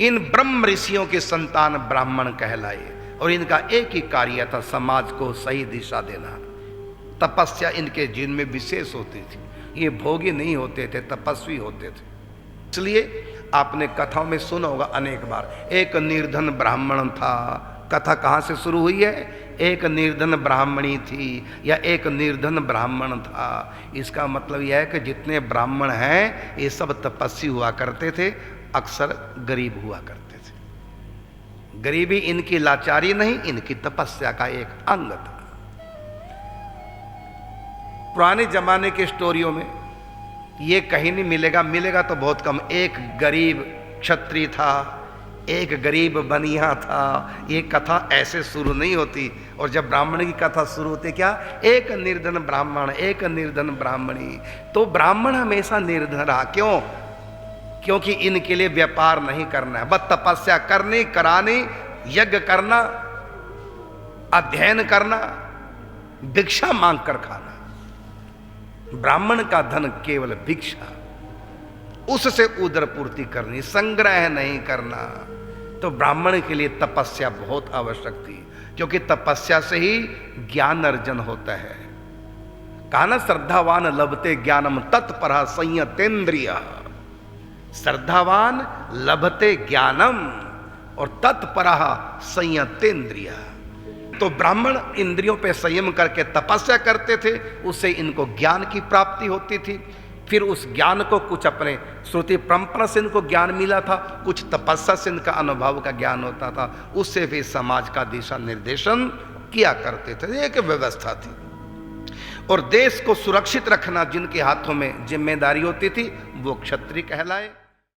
इन ब्रह्म ऋषियों के संतान ब्राह्मण कहलाए और इनका एक ही कार्य था, समाज को सही दिशा देना। तपस्या इनके जीवन में विशेष होती थी। ये भोगी नहीं होते थे, तपस्वी होते थे। इसलिए आपने कथाओं में सुना होगा अनेक बार, एक निर्धन ब्राह्मण था। कथा कहाँ से शुरू हुई है? एक निर्धन ब्राह्मणी थी या एक निर्धन ब्राह्मण था। इसका मतलब यह है कि जितने ब्राह्मण हैं ये सब तपस्वी हुआ करते थे, अक्सर गरीब हुआ करते थे। गरीबी इनकी लाचारी नहीं, इनकी तपस्या का एक अंग था। पुराने जमाने के स्टोरियों में ये कहीं नहीं मिलेगा, मिलेगा तो बहुत कम। एक गरीब क्षत्रिय था, एक गरीब बनिया था। ये कथा ऐसे शुरू नहीं होती। और जब ब्राह्मण की कथा शुरू होती क्या? एक निर्धन ब्राह्मण, एक निर्धन ब्राह्मणी। तो ब्राह्मण हमेशा निर्धन रहा। क्यों? क्योंकि इनके लिए व्यापार नहीं करना है, बस तपस्या करनी, करानी, यज्ञ करना, अध्ययन करना, भिक्षा मांग कर खाना। ब्राह्मण का धन केवल भिक्षा, उससे उदर पूर्ति करनी, संग्रह नहीं करना। तो ब्राह्मण के लिए तपस्या बहुत आवश्यक थी, क्योंकि तपस्या से ही ज्ञान अर्जन होता है। कहा ना, श्रद्धावान लभते ज्ञानम तत्परा संयतेन्द्रिय। श्रद्धावान लभते ज्ञानम और तत्परा संयतेन्द्रिय। तो ब्राह्मण इंद्रियों पे संयम करके तपस्या करते थे, उससे इनको ज्ञान की प्राप्ति होती थी। फिर उस ज्ञान को कुछ अपने श्रुति परंपरा से इनको ज्ञान मिला था, कुछ तपस्या से इनका अनुभव का ज्ञान होता था, उससे भी समाज का दिशा निर्देशन किया करते थे। एक व्यवस्था थी। और देश को सुरक्षित रखना जिनके हाथों में जिम्मेदारी होती थी वो क्षत्रिय कहलाए।